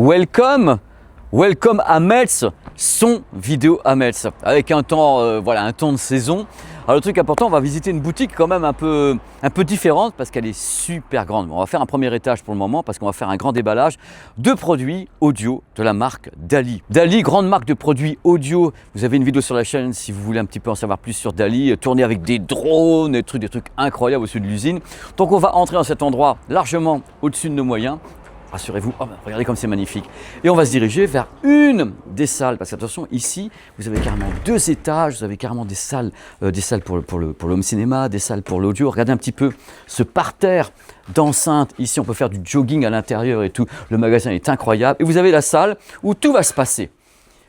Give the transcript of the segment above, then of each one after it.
Welcome à Metz, son vidéo à Metz, avec un temps, voilà, un temps de saison. Alors le truc important, on va visiter une boutique quand même un peu différente parce qu'elle est super grande. On va faire un premier étage pour le moment parce qu'on va faire un grand déballage de produits audio de la marque Dali. Dali, grande marque de produits audio. Vous avez une vidéo sur la chaîne si vous voulez un petit peu en savoir plus sur Dali, tourner avec des drones, des trucs incroyables au-dessus de l'usine. Donc on va entrer dans cet endroit largement au-dessus de nos moyens. Rassurez-vous, oh ben, regardez comme c'est magnifique. Et on va se diriger vers une des salles, parce que attention, ici, vous avez carrément 2 étages, vous avez carrément des salles pour le home cinéma, des salles pour l'audio. Regardez un petit peu ce parterre d'enceinte. Ici, on peut faire du jogging à l'intérieur et tout. Le magasin est incroyable. Et vous avez la salle où tout va se passer.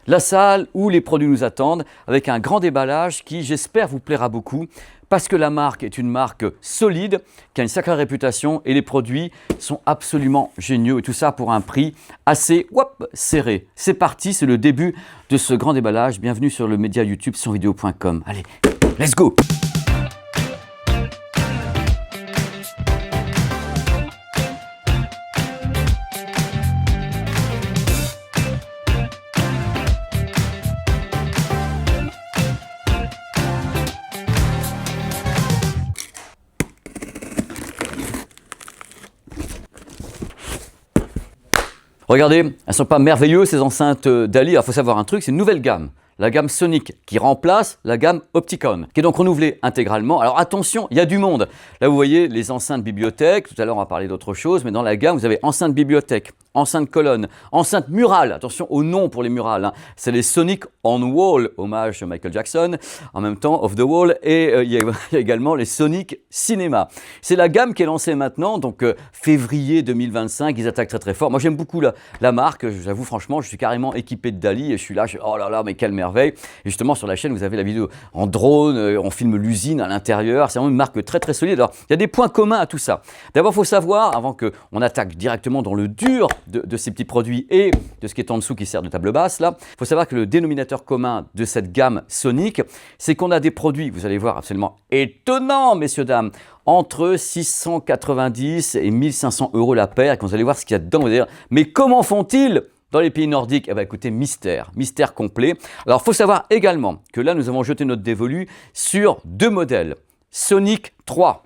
La salle où les produits nous attendent, avec un grand déballage qui, j'espère, vous plaira beaucoup. Parce que la marque est une marque solide, qui a une sacrée réputation et les produits sont absolument géniaux. Et tout ça pour un prix assez serré. C'est parti, c'est le début de ce grand déballage. Bienvenue sur le média YouTube sonvideo.com. Allez, let's go! Regardez, elles ne sont pas merveilleuses ces enceintes Dali. Alors il faut savoir un truc, c'est une nouvelle gamme. La gamme Sonic qui remplace la gamme Opticon, qui est donc renouvelée intégralement. Alors attention, il y a du monde. Là, vous voyez les enceintes bibliothèque. Tout à l'heure, on va parler d'autre chose, mais dans la gamme, vous avez enceinte bibliothèque, enceinte colonne, enceinte murale. Attention au nom pour les murales. Hein. C'est les Sonic on Wall, hommage à Michael Jackson, en même temps Off the Wall. Et il y a également les Sonic Cinéma. C'est la gamme qui est lancée maintenant, donc février 2025. Ils attaquent très très fort. Moi, j'aime beaucoup la marque. J'avoue, franchement, je suis carrément équipé de Dali et je suis là, oh là là, mais quelle merveille. Et justement, sur la chaîne, vous avez la vidéo en drone, on filme l'usine à l'intérieur. C'est vraiment une marque très très solide. Alors, il y a des points communs à tout ça. D'abord, il faut savoir, avant qu'on attaque directement dans le dur de ces petits produits et de ce qui est en dessous qui sert de table basse, là, il faut savoir que le dénominateur commun de cette gamme Sonic, c'est qu'on a des produits, vous allez voir, absolument étonnants, messieurs, dames, entre 690 et 1500 € la paire. Et quand vous allez voir ce qu'il y a dedans, vous allez dire, mais comment font-ils dans les pays nordiques? Eh bien, écoutez, mystère complet. Alors, il faut savoir également que là, nous avons jeté notre dévolu sur 2 modèles. Sonic 3,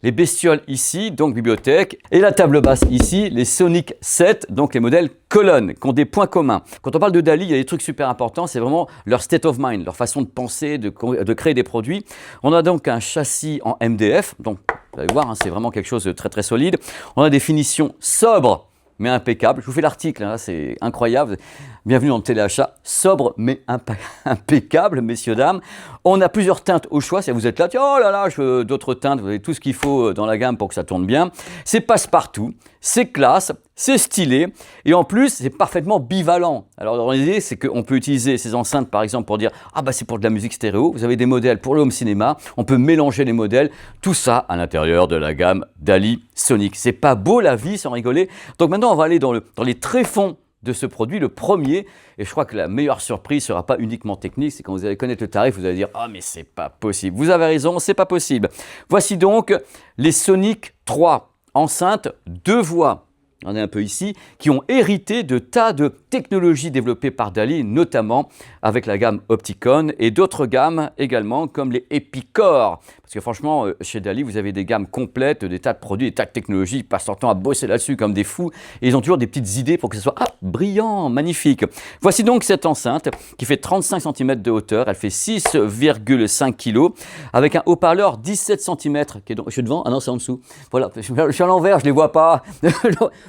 les bestioles ici, donc bibliothèque, et la table basse ici, les Sonic 7, donc les modèles colonnes, qui ont des points communs. Quand on parle de Dali, il y a des trucs super importants, c'est vraiment leur state of mind, leur façon de penser, de créer des produits. On a donc un châssis en MDF, donc vous allez voir, hein, c'est vraiment quelque chose de très très solide. On a des finitions sobres, mais impeccable. Je vous fais l'article, hein, c'est incroyable. Bienvenue dans le téléachat. Sobre, mais impeccable, messieurs, dames. On a plusieurs teintes au choix. Si vous êtes là, tiens, oh là là, je veux d'autres teintes. Vous avez tout ce qu'il faut dans la gamme pour que ça tourne bien. C'est passe-partout, c'est classe, c'est stylé. Et en plus, c'est parfaitement bivalent. Alors, l'idée, c'est qu'on peut utiliser ces enceintes, par exemple, pour dire, ah bah c'est pour de la musique stéréo. Vous avez des modèles pour le home cinéma. On peut mélanger les modèles. Tout ça à l'intérieur de la gamme Dali Sonic. C'est pas beau la vie, sans rigoler. Donc maintenant, on va aller dans les tréfonds de ce produit, le premier, et je crois que la meilleure surprise ne sera pas uniquement technique, c'est quand vous allez connaître le tarif, vous allez dire « Ah, mais c'est pas possible ». Vous avez raison, c'est pas possible. Voici donc les Sonic 3, enceintes 2 voix. On est un peu ici, qui ont hérité de tas de technologies développées par Dali, notamment avec la gamme Opticon et d'autres gammes également, comme les Epicore. Parce que franchement, chez Dali, vous avez des gammes complètes, des tas de produits, des tas de technologies, ils passent leur temps à bosser là-dessus comme des fous. Et ils ont toujours des petites idées pour que ce soit brillant, magnifique. Voici donc cette enceinte qui fait 35 cm de hauteur, elle fait 6,5 kg, avec un haut-parleur 17 cm, qui est donc, je suis devant, ah non, c'est en dessous. Voilà, je suis à l'envers, je ne les vois pas.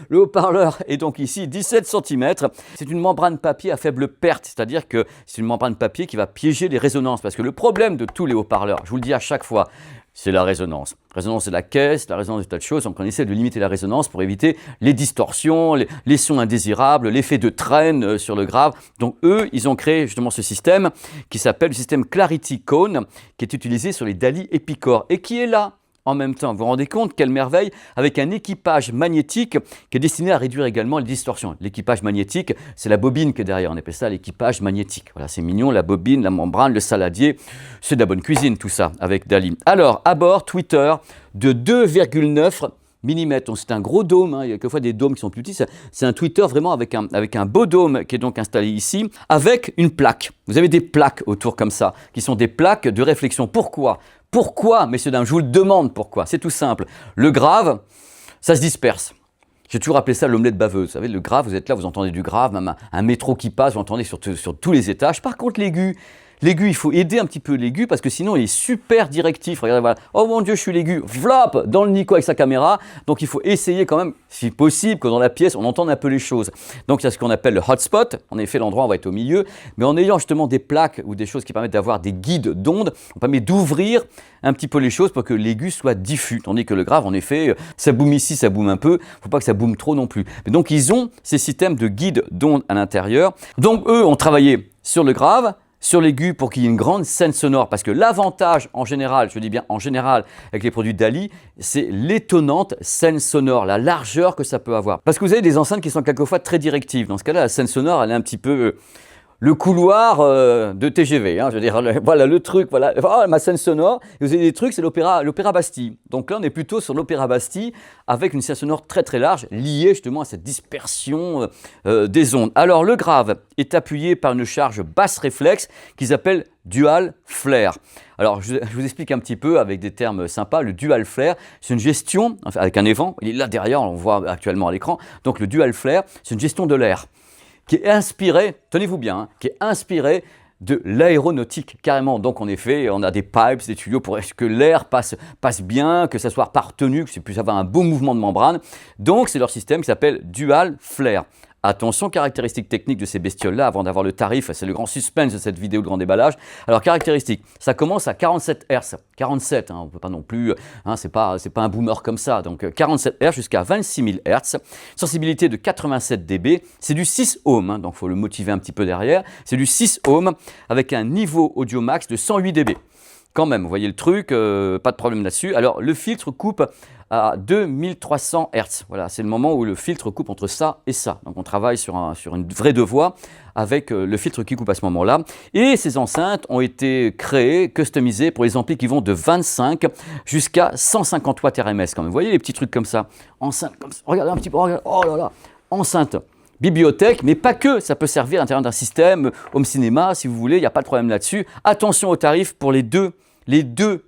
Le haut-parleur est donc ici 17 cm. C'est une membrane papier à faible perte, c'est-à-dire que c'est une membrane papier qui va piéger les résonances. Parce que le problème de tous les haut-parleurs, je vous le dis à chaque fois, c'est la résonance. La résonance de la caisse, la résonance de tas de choses. Donc on essaie de limiter la résonance pour éviter les distorsions, les sons indésirables, l'effet de traîne sur le grave. Donc eux, ils ont créé justement ce système qui s'appelle le système Clarity Cone, qui est utilisé sur les Dali Epicore et qui est là en même temps. Vous vous rendez compte, quelle merveille, avec un équipage magnétique qui est destiné à réduire également les distorsions. L'équipage magnétique, c'est la bobine qui est derrière, on appelle ça l'équipage magnétique. Voilà, c'est mignon, la bobine, la membrane, le saladier, c'est de la bonne cuisine tout ça avec Dali. Alors, à bord, Twitter de 2,9 mm. Donc c'est un gros dôme, hein. Il y a quelquefois des dômes qui sont plus petits. C'est un tweeter vraiment avec un beau dôme qui est donc installé ici, avec une plaque. Vous avez des plaques autour comme ça, qui sont des plaques de réflexion. Pourquoi? Pourquoi, messieurs, dames? Je vous le demande pourquoi. C'est tout simple. Le grave, ça se disperse. J'ai toujours appelé ça l'omelette baveuse. Vous savez, le grave, vous êtes là, vous entendez du grave, même un métro qui passe, vous entendez sur tous les étages. Par contre, l'aigu, il faut aider un petit peu l'aigu parce que sinon il est super directif. Regardez, voilà. Oh mon Dieu, je suis l'aigu. Flop dans le Nico avec sa caméra. Donc il faut essayer quand même, si possible, que dans la pièce, on entende un peu les choses. Donc il y a ce qu'on appelle le hotspot. En effet, l'endroit, on va être au milieu. Mais en ayant justement des plaques ou des choses qui permettent d'avoir des guides d'ondes, on permet d'ouvrir un petit peu les choses pour que l'aigu soit diffus. Tandis que le grave, en effet, ça boome ici, ça boome un peu. Il ne faut pas que ça boome trop non plus. Mais donc ils ont ces systèmes de guides d'ondes à l'intérieur. Donc eux ont travaillé sur le grave, sur l'aigu pour qu'il y ait une grande scène sonore. Parce que l'avantage en général, je dis bien en général, avec les produits DALI, c'est l'étonnante scène sonore, la largeur que ça peut avoir. Parce que vous avez des enceintes qui sont quelquefois très directives. Dans ce cas-là, la scène sonore, elle est un petit peu le couloir de TGV. Hein, je veux dire, voilà le truc, voilà ma scène sonore. Et vous avez des trucs, c'est l'opéra Bastille. Donc là, on est plutôt sur l'opéra Bastille avec une scène sonore très très large, liée justement à cette dispersion des ondes. Alors le grave est appuyé par une charge basse réflexe qu'ils appellent dual flare. Alors je vous explique un petit peu avec des termes sympas. Le dual flare, c'est une gestion, enfin, avec un évent, il est là derrière, on le voit actuellement à l'écran. Donc le dual flare, c'est une gestion de l'air qui est inspiré, tenez-vous bien, hein, qui est inspiré de l'aéronautique carrément. Donc en effet, on a des pipes, des tuyaux pour que l'air passe bien, que ça soit partenu, que ça puisse avoir un beau mouvement de membrane. Donc c'est leur système qui s'appelle Dual Flare. Attention, caractéristiques techniques de ces bestioles-là, avant d'avoir le tarif, c'est le grand suspense de cette vidéo de grand déballage. Alors, caractéristiques, ça commence à 47 Hz. 47, hein, on ne peut pas non plus, hein, c'est pas un boomer comme ça. Donc, 47 Hz jusqu'à 26 000 Hz. Sensibilité de 87 dB. C'est du 6 ohms, hein, donc il faut le motiver un petit peu derrière. C'est du 6 ohms avec un niveau audio max de 108 dB. Quand même, vous voyez le truc, pas de problème là-dessus. Alors, le filtre coupe à 2300 Hz. Voilà, c'est le moment où le filtre coupe entre ça et ça. Donc, on travaille sur une vraie deux voies avec le filtre qui coupe à ce moment-là. Et ces enceintes ont été créées, customisées pour les amplis qui vont de 25 jusqu'à 150 watts RMS. Quand même. Vous voyez les petits trucs comme ça. Enceinte, comme ça. Regardez un petit peu, regardez. Oh là là, enceinte. Bibliothèque, mais pas que, ça peut servir à l'intérieur d'un système, home cinéma, si vous voulez, il n'y a pas de problème là-dessus. Attention aux tarifs pour les deux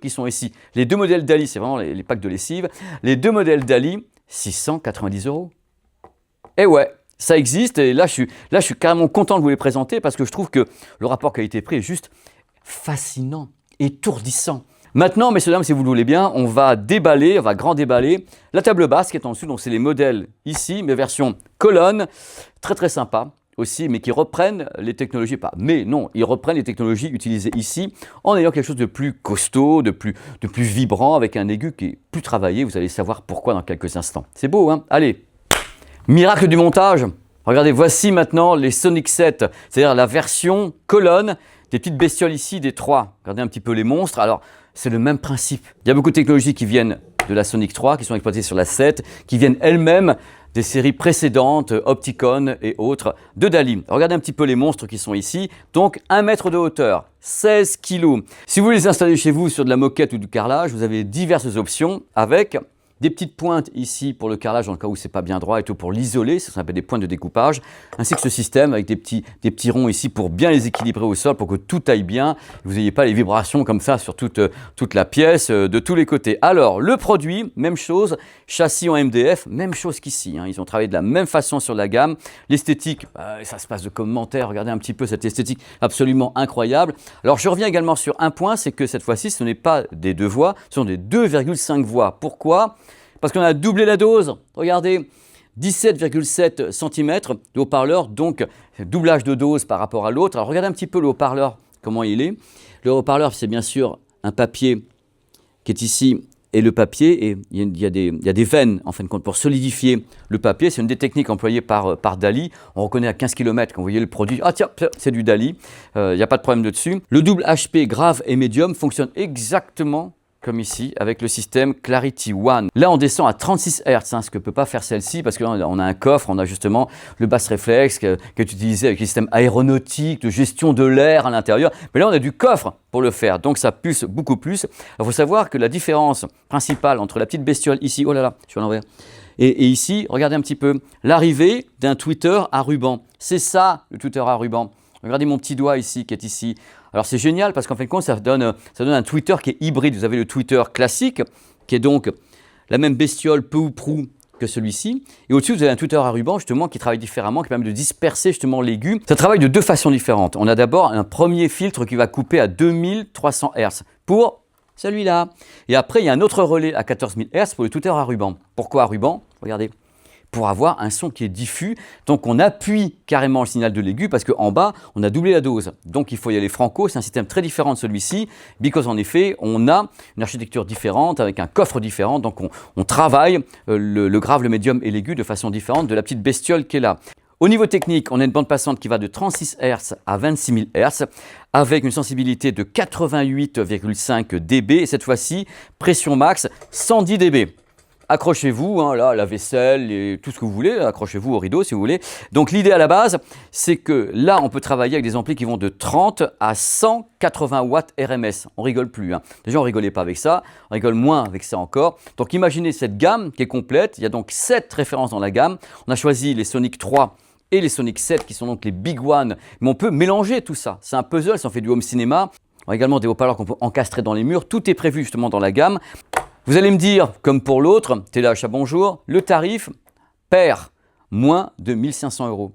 qui sont ici. Les deux modèles DALI, c'est vraiment les packs de lessive. Les deux modèles DALI, 690 €. Et ouais, ça existe, et là je suis carrément content de vous les présenter parce que je trouve que le rapport qualité-prix est juste fascinant, étourdissant. Maintenant, messieurs, dames, si vous le voulez bien, on va grand déballer la table basse qui est en dessous. Donc, c'est les modèles ici, mes versions colonne, très très sympa aussi, mais qui reprennent les technologies, ils reprennent les technologies utilisées ici en ayant quelque chose de plus costaud, de plus vibrant, avec un aigu qui est plus travaillé. Vous allez savoir pourquoi dans quelques instants. C'est beau, hein? Allez, miracle du montage. Regardez, voici maintenant les Sonic 7, c'est-à-dire la version colonne des petites bestioles ici, des 3. Regardez un petit peu les monstres. Alors, c'est le même principe. Il y a beaucoup de technologies qui viennent de la Sonic 3, qui sont exploitées sur la 7, qui viennent elles-mêmes des séries précédentes, Opticon et autres, de DALI. Regardez un petit peu les monstres qui sont ici. Donc, 1 mètre de hauteur, 16 kg. Si vous les installez chez vous sur de la moquette ou du carrelage, vous avez diverses options avec des petites pointes ici pour le carrelage dans le cas où c'est pas bien droit et tout pour l'isoler, ça s'appelle des pointes de découpage, ainsi que ce système avec des petits ronds ici pour bien les équilibrer au sol pour que tout aille bien, vous n'ayez pas les vibrations comme ça sur toute la pièce de tous les côtés. Alors le produit, même chose, châssis en MDF, même chose qu'ici, hein. Ils ont travaillé de la même façon sur la gamme. L'esthétique, ça se passe de commentaires, regardez un petit peu cette esthétique absolument incroyable. Alors je reviens également sur un point, c'est que cette fois-ci ce n'est pas des 2 voix, ce sont des 2,5 voix. Pourquoi ? Parce qu'on a doublé la dose. Regardez, 17,7 cm de haut-parleur, donc doublage de dose par rapport à l'autre. Alors regardez un petit peu le haut-parleur, comment il est. Le haut-parleur, c'est bien sûr un papier qui est ici et le papier. Et il y a des veines, en fin de compte, pour solidifier le papier. C'est une des techniques employées par DALI. On reconnaît à 15 km quand vous voyez le produit. Ah tiens, c'est du DALI. Il n'y a pas de problème dessus. Le double HP grave et médium fonctionne exactement comme ici, avec le système Clarity One. Là, on descend à 36 Hz, hein, ce que ne peut pas faire celle-ci, parce que là, on a un coffre, on a justement le bass réflexe qui est utilisé avec les systèmes aéronautiques, de gestion de l'air à l'intérieur. Mais là, on a du coffre pour le faire, donc ça pulse beaucoup plus. Il faut savoir que la différence principale entre la petite bestiole ici, oh là là, je suis à l'envers, et ici, regardez un petit peu, l'arrivée d'un tweeter à ruban. C'est ça, le tweeter à ruban. Regardez mon petit doigt ici, qui est ici. Alors c'est génial parce qu'en fin de compte, ça donne un tweeter qui est hybride. Vous avez le tweeter classique, qui est donc la même bestiole peu ou prou que celui-ci. Et au-dessus, vous avez un tweeter à ruban, justement, qui travaille différemment, qui permet de disperser justement l'aigu. Ça travaille de deux façons différentes. On a d'abord un premier filtre qui va couper à 2300 Hz pour celui-là. Et après, il y a un autre relais à 14 000 Hz pour le tweeter à ruban. Pourquoi à ruban? Regardez. Pour avoir un son qui est diffus. Donc on appuie carrément le signal de l'aigu parce qu'en bas, on a doublé la dose. Donc il faut y aller franco, c'est un système très différent de celui-ci, because en effet, on a une architecture différente avec un coffre différent. Donc on travaille le grave, le médium et l'aigu de façon différente de la petite bestiole qui est là. Au niveau technique, on a une bande passante qui va de 36 Hz à 26 000 Hz avec une sensibilité de 88,5 dB et cette fois-ci, pression max 110 dB. Accrochez-vous, hein, là, la vaisselle et tout ce que vous voulez, accrochez-vous au rideau si vous voulez. Donc l'idée à la base, c'est que là, on peut travailler avec des amplis qui vont de 30 à 180 watts RMS. On rigole plus. Hein. Déjà, on rigolait pas avec ça, on rigole moins avec ça encore. Donc imaginez cette gamme qui est complète. Il y a donc 7 références dans la gamme. On a choisi les Sonic 3 et les Sonic 7 qui sont donc les Big One. Mais on peut mélanger tout ça. C'est un puzzle, ça en fait du home cinéma. On a également des haut-parleurs qu'on peut encastrer dans les murs. Tout est prévu justement dans la gamme. Vous allez me dire, comme pour l'autre, Téléachat bonjour, le tarif paire, moins de 1 500 €.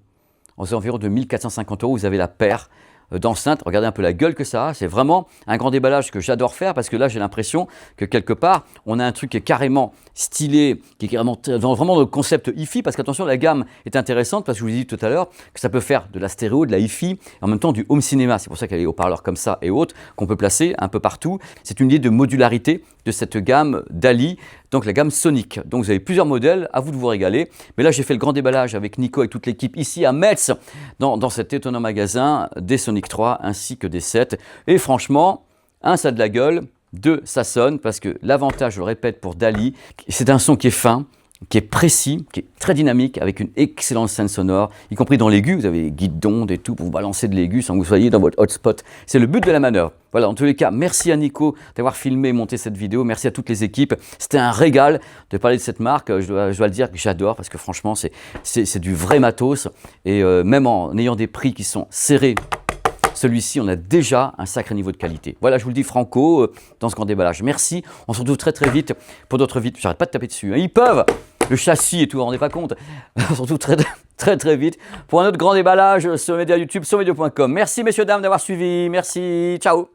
Aux environs de 1 450 €, vous avez la paire d'enceinte. Regardez un peu la gueule que ça a. C'est vraiment un grand déballage que j'adore faire parce que là, j'ai l'impression que quelque part, on a un truc qui est carrément stylé, qui est carrément vraiment dans le concept hi-fi. Parce qu'attention, la gamme est intéressante parce que je vous ai dit tout à l'heure que ça peut faire de la stéréo, de la hi-fi, et en même temps du home cinéma. C'est pour ça qu'il y a les haut-parleurs comme ça et autres qu'on peut placer un peu partout. C'est une idée de modularité de cette gamme DALI, donc la gamme Sonic. Donc vous avez plusieurs modèles, à vous de vous régaler. Mais là, j'ai fait le grand déballage avec Nico et toute l'équipe ici à Metz, dans cet étonnant magasin des Sonic 3 ainsi que des 7. Et franchement, un, ça a de la gueule, deux, ça sonne, parce que l'avantage, je le répète, pour DALI, c'est un son qui est fin, qui est précis, qui est très dynamique, avec une excellente scène sonore, y compris dans l'aigu. Vous avez des guides d'ondes et tout pour vous balancer de l'aigu sans que vous soyez dans votre hotspot. C'est le but de la manœuvre. Voilà, en tous les cas, merci à Nico d'avoir filmé et monté cette vidéo. Merci à toutes les équipes. C'était un régal de parler de cette marque. Je dois le dire que j'adore parce que franchement, c'est du vrai matos. Et même en ayant des prix qui sont serrés, celui-ci, on a déjà un sacré niveau de qualité. Voilà, je vous le dis franco, dans ce grand déballage. Merci, on se retrouve très très vite pour d'autres vidéos. J'arrête pas de taper dessus. Hein. Ils peuvent, le châssis et tout, vous vous rendez pas compte. On se retrouve très vite pour un autre grand déballage sur Média YouTube, sur medio.com. Merci messieurs, dames d'avoir suivi. Merci, ciao.